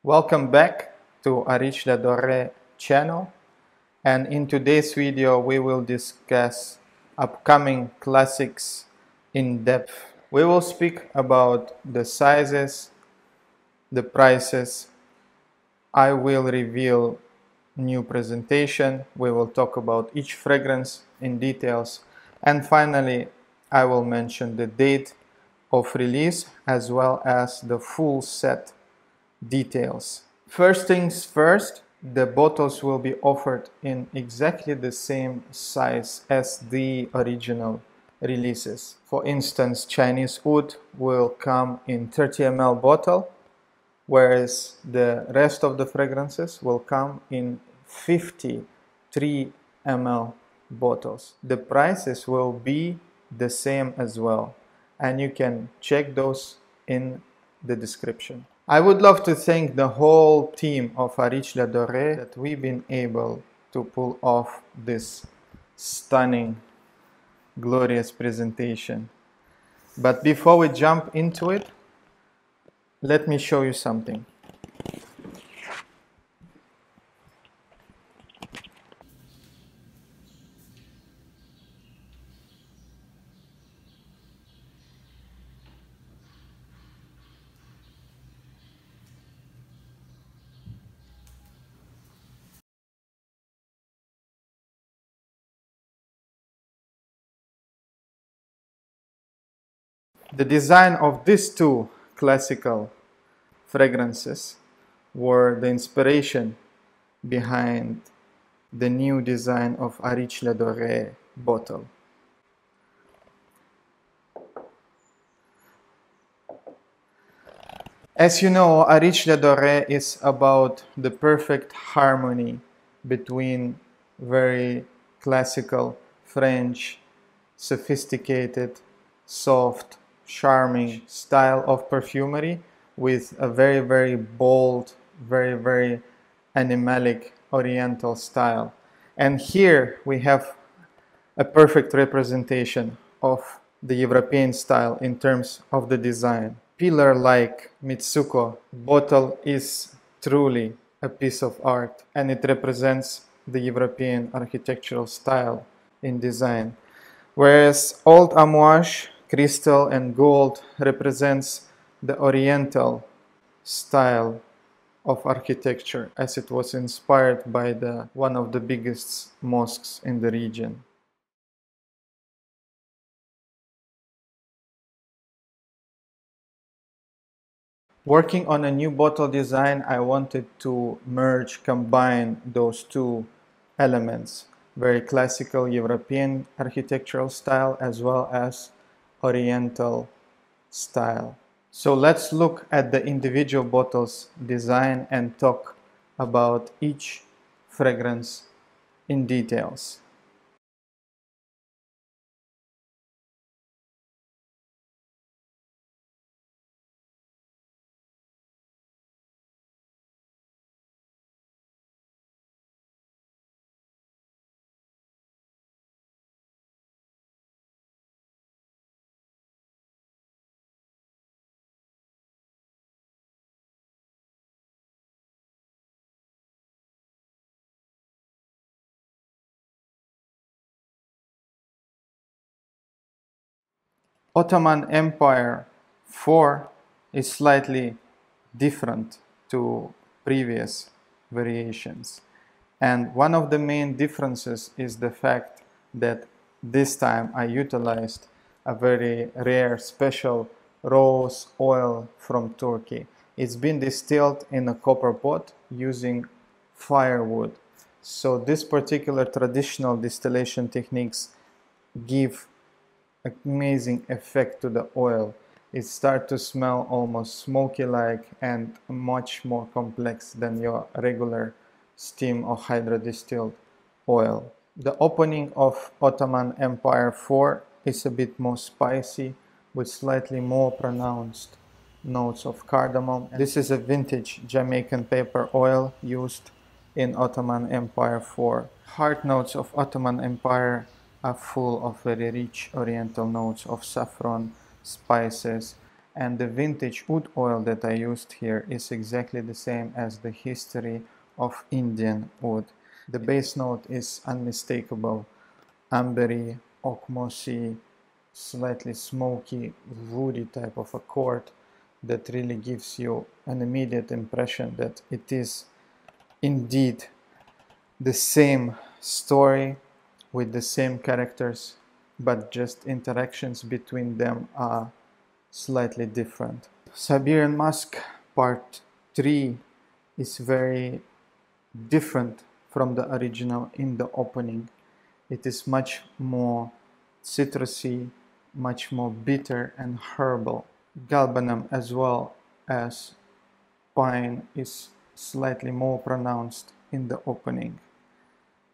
Welcome back to Areej Dore channel, and in today's video we will discuss upcoming classics in depth. We will speak about the sizes, the prices. I will reveal new presentation. We will talk about each fragrance in details, and finally I will mention the date of release as well as the full set details. First things first, the bottles will be offered in exactly the same size as the original releases. For instance, Chinese Oud will come in 30 ml bottle, whereas the rest of the fragrances will come in 53 ml bottles. The prices will be the same as well, and you can check those in the description. I would love to thank the whole team of Areej Dore that we've been able to pull off this stunning, glorious presentation. But before we jump into it, let me show you something. The design of these two classical fragrances were the inspiration behind the new design of Areej Dore bottle. As you know, Areej Dore is about the perfect harmony between very classical French, sophisticated, soft, charming style of perfumery with a very bold, very animalic oriental style. And here we have a perfect representation of the European style in terms of the design. Pillar-like Mitsuko bottle is truly a piece of art, and it represents the European architectural style in design. Whereas Old Amouage, crystal and gold represents the Oriental style of architecture, as it was inspired by one of the biggest mosques in the region. Working on a new bottle design, I wanted to combine those two elements, very classical European architectural style as well as Oriental style. So let's look at the individual bottles design and talk about each fragrance in details. Ottoman Empire IV is slightly different to previous variations. And one of the main differences is the fact that this time I utilized a very rare special rose oil from Turkey. It's been distilled in a copper pot using firewood. So this particular traditional distillation techniques give amazing effect to the oil. It starts to smell almost smoky-like and much more complex than your regular steam or hydrodistilled oil. The opening of Ottoman Empire IV is a bit more spicy with slightly more pronounced notes of cardamom. This is a vintage Jamaican pepper oil used in Ottoman Empire IV. Heart notes of Ottoman Empire are full of very rich oriental notes of saffron, spices, And the vintage oud oil that I used here is exactly the same as the history of Indian oud. The base note is unmistakable, ambery, oak mossy, slightly smoky, woody type of accord that really gives you an immediate impression that it is indeed the same story with the same characters, but just interactions between them are slightly different. Siberian Musk Part 3 is very different from the original in the opening. It is much more citrusy, much more bitter and herbal. Galbanum as well as pine is slightly more pronounced in the opening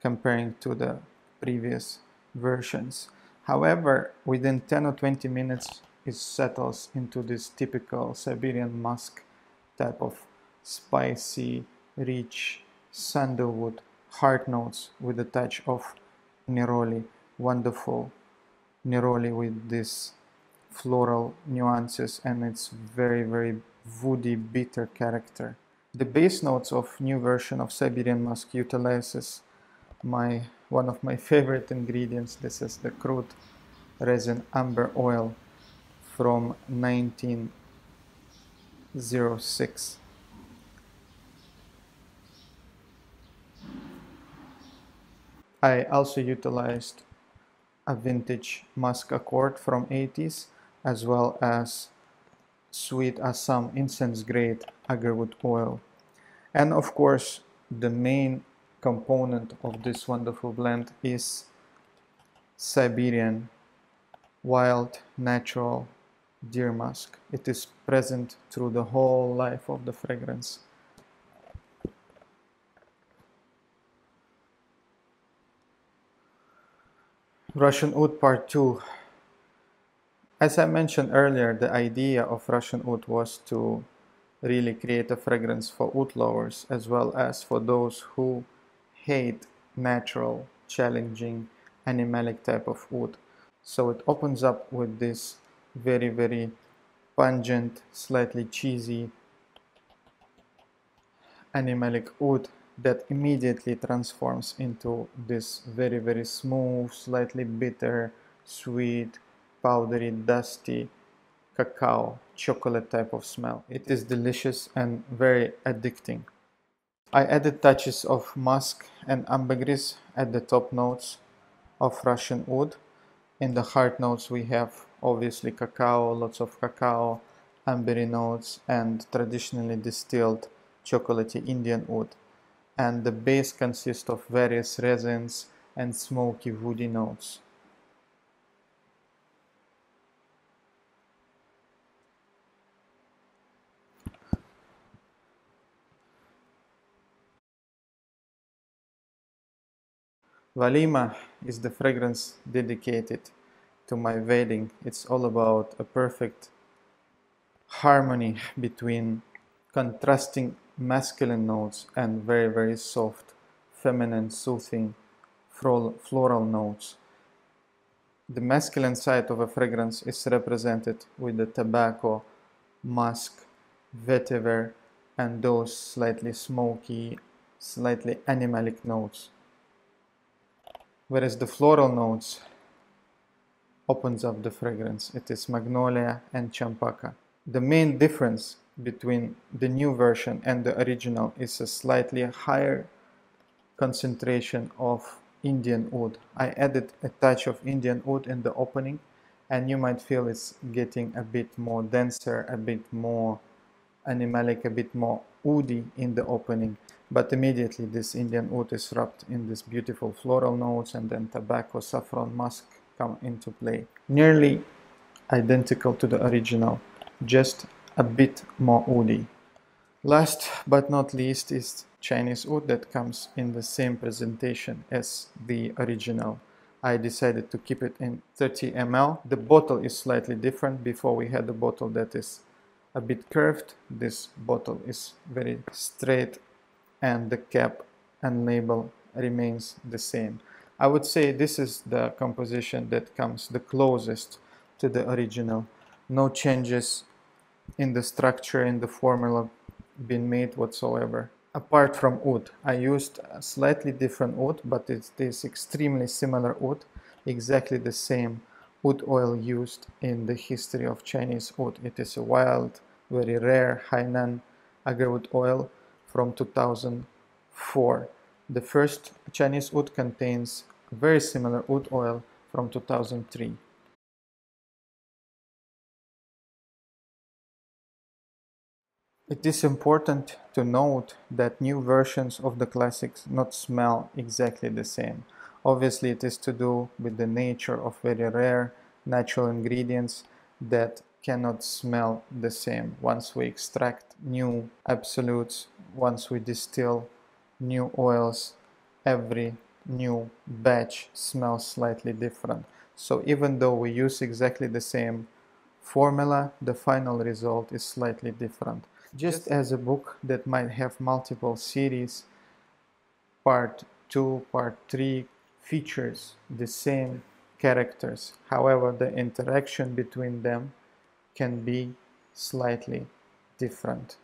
comparing to the previous versions. However, within 10 or 20 minutes it settles into this typical Siberian musk type of spicy, rich sandalwood heart notes with a touch of neroli, wonderful neroli with this floral nuances and its very woody bitter character. The base notes of new version of Siberian Musk utilizes one of my favorite ingredients. This is the crude resin amber oil from 1906. I also utilized a vintage musk accord from 80s as well as sweet Assam incense grade agarwood oil. And of course, the main component of this wonderful blend is Siberian wild natural deer musk. It is present through the whole life of the fragrance. Russian Oud Part 2. As I mentioned earlier, the idea of Russian Oud was to really create a fragrance for oud lovers as well as for those who hate natural, challenging, animalic type of oud. So it opens up with this very pungent, slightly cheesy animalic oud that immediately transforms into this very smooth, slightly bitter, sweet, powdery, dusty cacao, chocolate type of smell. It is delicious and very addicting. I added touches of musk and ambergris at the top notes of Russian oud. In the heart notes we have obviously cacao, lots of cacao, ambery notes, and traditionally distilled chocolatey Indian oud. And the base consists of various resins and smoky woody notes. Walimah is the fragrance dedicated to my wedding. It's all about a perfect harmony between contrasting masculine notes and very soft, feminine, soothing floral notes. The masculine side of a fragrance is represented with the tobacco, musk, vetiver, and those slightly smoky, slightly animalic notes. Whereas the floral notes opens up the fragrance. It is magnolia and champaka. The main difference between the new version and the original is a slightly higher concentration of Indian oud. I added a touch of Indian oud in the opening, and you might feel it's getting a bit more denser, a bit more animalic, a bit more oudy in the opening. But immediately this Indian oud is wrapped in this beautiful floral notes, and then tobacco, saffron, musk come into play. Nearly identical to the original, just a bit more oudy. Last but not least is Chinese oud that comes in the same presentation as the original. I decided to keep it in 30 ml. The bottle is slightly different. Before we had a bottle that is a bit curved. This bottle is very straight and the cap and label remains the same. I would say this is the composition that comes the closest to the original. No changes in the structure, in the formula been made whatsoever. Apart from oud, I used a slightly different oud, but it is extremely similar oud, exactly the same oud oil used in the history of Chinese oud. It is a wild, very rare Hainan agarwood oil from 2004. The first Chinese oud contains a very similar oud oil from 2003. It is important to note that new versions of the classics not smell exactly the same. Obviously, it is to do with the nature of very rare natural ingredients that cannot smell the same. Once we extract new absolutes, once we distill new oils, every new batch smells slightly different. So even though we use exactly the same formula, the final result is slightly different. Just as a book that might have multiple series, part 2, part 3 features the same characters. However, the interaction between them can be slightly different.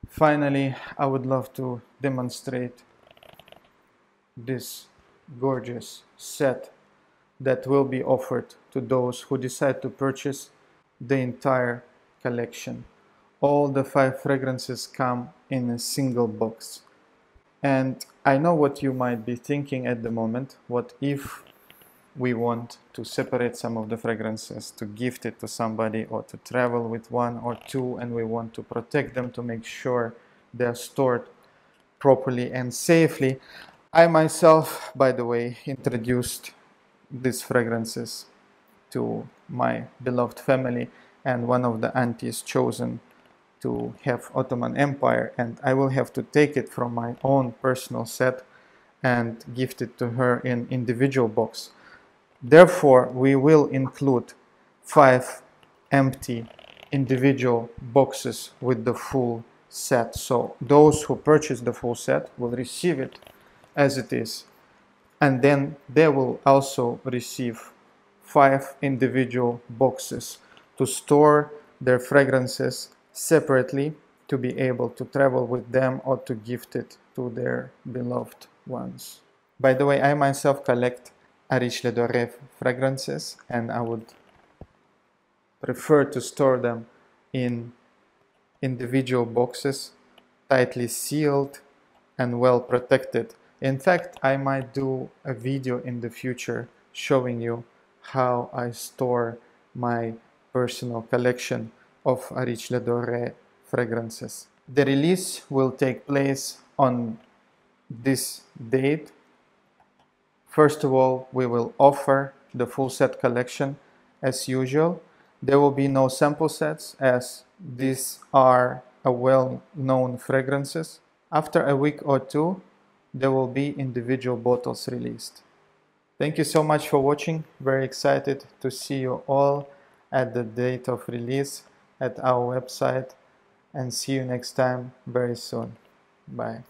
Finally, I would love to demonstrate this gorgeous set that will be offered to those who decide to purchase the entire collection. All the 5 fragrances come in a single box. And I know what you might be thinking at the moment. What if we want to separate some of the fragrances to gift it to somebody or to travel with 1 or 2, and we want to protect them to make sure they're stored properly and safely? I myself, by the way, introduced these fragrances to my beloved family, and one of the aunties chosen to have Ottoman Empire, and I will have to take it from my own personal set and gift it to her in individual box. Therefore, we will include 5 empty individual boxes with the full set. So those who purchase the full set will receive it as it is, and then they will also receive 5 individual boxes to store their fragrances separately, to be able to travel with them or to gift it to their beloved ones. By the way, I myself collect Areej le Dore fragrances, and I would prefer to store them in individual boxes, tightly sealed and well protected. In fact, I might do a video in the future showing you how I store my personal collection of Areej le Dore fragrances. The release will take place on this date. First of all, we will offer the full set collection as usual. There will be no sample sets, as these are a well-known fragrances. After a week or 2, there will be individual bottles released. Thank you so much for watching. Very excited to see you all at the date of release at our website, and see you next time very soon. Bye.